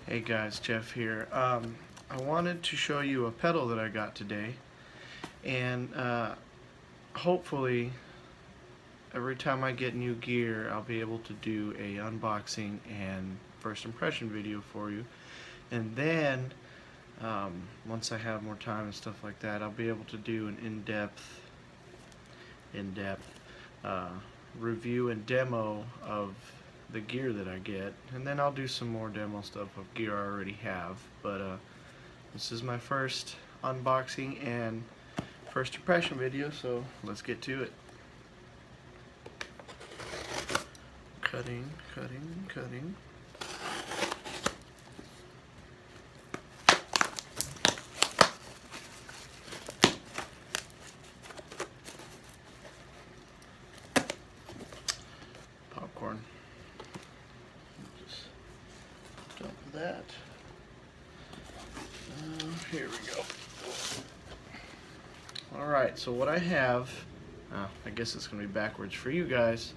Hey guys, Jeff here. I wanted to show you a pedal that I got today, and hopefully every time I get new gear I'll be able to do a unboxing and first impression video for you, and then once I have more time and stuff like that, I'll be able to do an in-depth review and demo of the gear that I get, and then I'll do some more demo stuff of gear I already have. But this is my first unboxing and first impression video, so let's get to it. Cutting. Popcorn. Just dump that. Here we go. Alright, so what I have, I guess it's going to be backwards for you guys,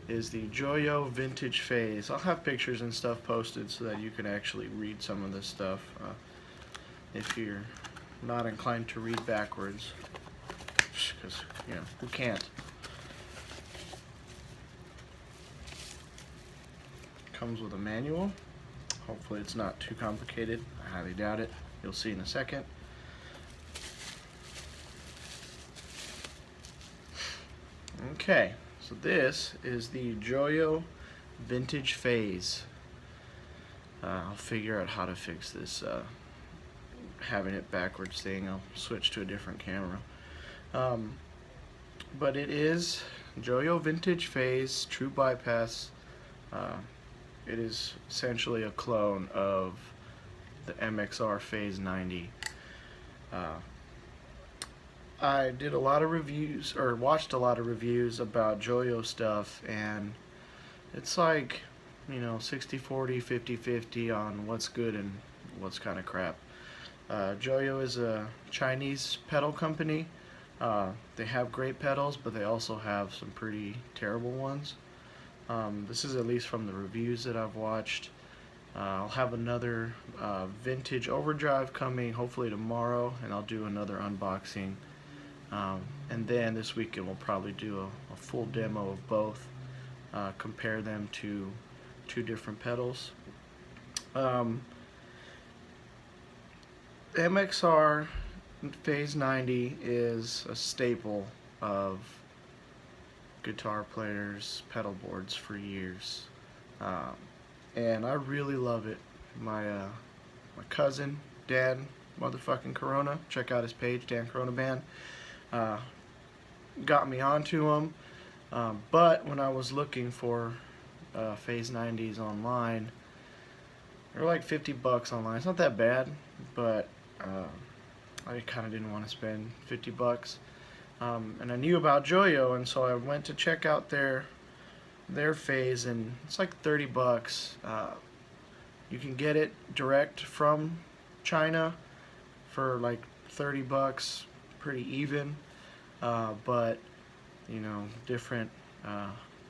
is the Joyo Vintage Phase. I'll have pictures and stuff posted so that you can actually read some of this stuff if you're not inclined to read backwards, because, you know, who can't? Comes with a manual. Hopefully it's not too complicated. I highly doubt it. You'll see in a second. Okay, so this is the Joyo Vintage Phase. I'll figure out how to fix this having it backwards thing. I'll switch to a different camera. But it is Joyo Vintage Phase True Bypass. It is essentially a clone of the MXR Phase 90. I did a lot of reviews, or watched a lot of reviews about Joyo stuff, and it's like, you know, 60-40, 50-50 on what's good and what's kind of crap. Joyo is a Chinese pedal company. They have great pedals, but they also have some pretty terrible ones. This is at least from the reviews that I've watched. I'll have another vintage overdrive coming hopefully tomorrow, and I'll do another unboxing. And then this weekend we'll probably do a full demo of both, compare them to two different pedals. MXR Phase 90 is a staple of guitar players' pedal boards for years, and I really love it. My cousin Dan motherfucking Corona, check out his page, Dan Corona Band, got me onto them, but when I was looking for Phase 90s online, they're like 50 bucks online. It's not that bad, but I kind of didn't want to spend 50 bucks. And I knew about Joyo, and so I went to check out their Phase, and it's like 30 bucks. You can get it direct from China for like 30 bucks, pretty even. But you know, different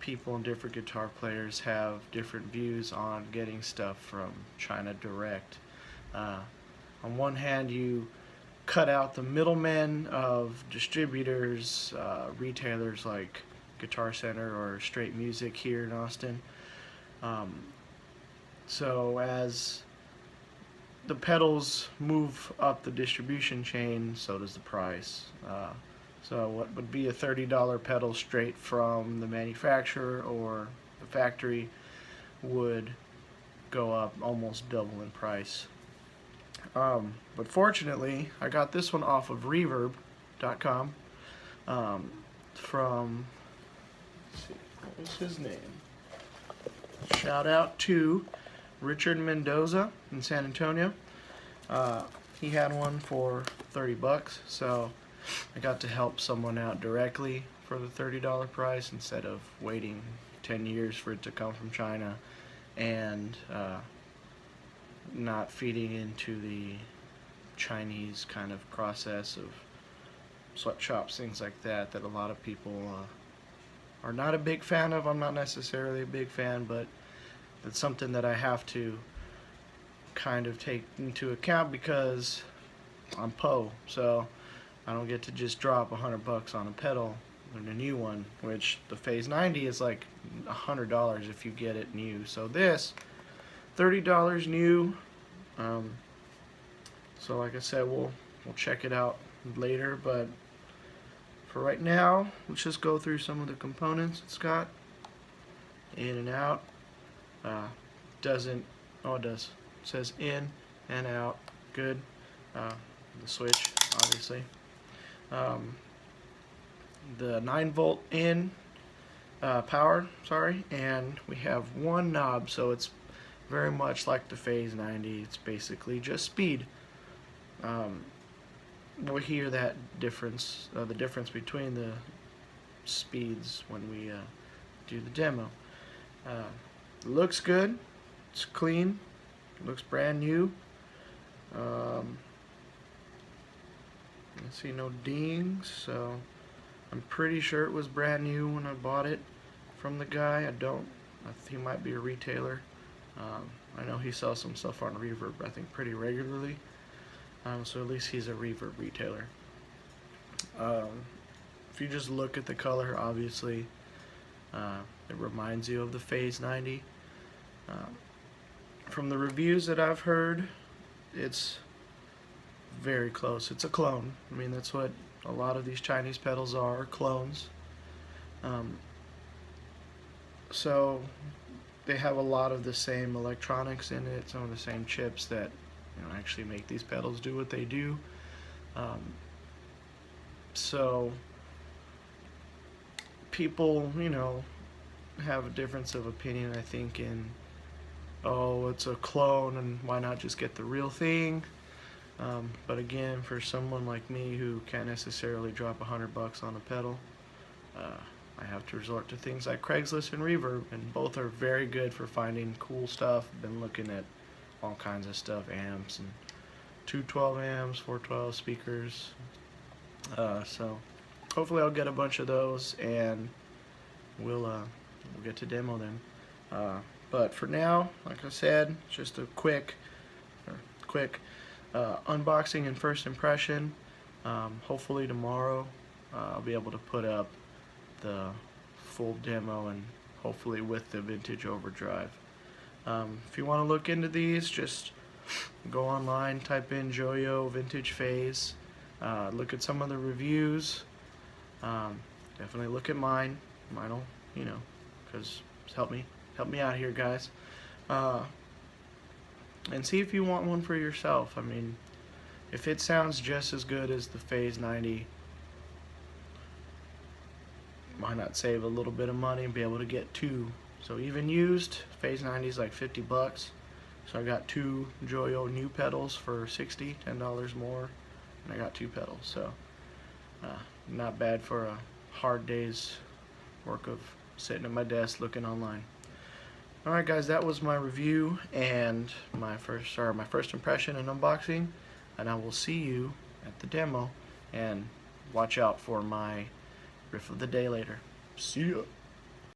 people and different guitar players have different views on getting stuff from China direct. On one hand, you cut out the middlemen of distributors, retailers like Guitar Center or Straight Music here in Austin. So as the pedals move up the distribution chain, so does the price. So what would be a $30 pedal straight from the manufacturer or the factory would go up almost double in price. But fortunately, I got this one off of Reverb.com from, let's see, what was his name? Shout out to Richard Mendoza in San Antonio. He had one for 30 bucks, so I got to help someone out directly for the $30 price instead of waiting 10 years for it to come from China and not feeding into the Chinese kind of process of sweatshops, things like that a lot of people are not a big fan of. I'm not necessarily a big fan, but it's something that I have to kind of take into account because I'm Poe, so I don't get to just drop $100 on a pedal and a new one, which the Phase 90 is like $100 if you get it new. So this $30 new. So like I said, we'll check it out later, but for right now, let's just go through some of the components it's got. In and out. Doesn't, oh it does. It says in and out. Good. The switch, obviously. The 9-volt in power, sorry, and we have one knob, so it's very much like the Phase 90. It's basically just speed. We'll hear that difference, the difference between the speeds when we do the demo. Looks good. It's clean. Looks brand new. I see no dings, so I'm pretty sure it was brand new when I bought it from the guy. He might be a retailer. I know he sells some stuff on Reverb, I think, pretty regularly. So at least he's a Reverb retailer. If you just look at the color, obviously, it reminds you of the Phase 90. From the reviews that I've heard, it's very close. It's a clone. I mean, that's what a lot of these Chinese pedals are, clones. So they have a lot of the same electronics in it, some of the same chips that actually make these pedals do what they do. So people, have a difference of opinion, I think, in, oh, it's a clone and why not just get the real thing. But again, for someone like me who can't necessarily drop $100 on a pedal, I have to resort to things like Craigslist and Reverb, and both are very good for finding cool stuff. Been looking at all kinds of stuff, amps and 212 amps, 412 speakers. So hopefully I'll get a bunch of those and we'll get to demo them. But for now, like I said, just a quick unboxing and first impression. Hopefully tomorrow I'll be able to put up the full demo, and hopefully with the vintage overdrive. If you want to look into these, just go online, type in Joyo Vintage Phase, look at some of the reviews. Definitely look at mine. Mine'll, because help me out here, guys. And see if you want one for yourself. I mean, if it sounds just as good as the Phase 90, why not save a little bit of money and be able to get two? So even used, Phase 90 is like $50. So I got two Joyo new pedals for $60, $10 more, and I got two pedals. So not bad for a hard day's work of sitting at my desk looking online. Alright guys, that was my review and my first impression and unboxing, and I will see you at the demo, and watch out for my riff of the day later. See ya!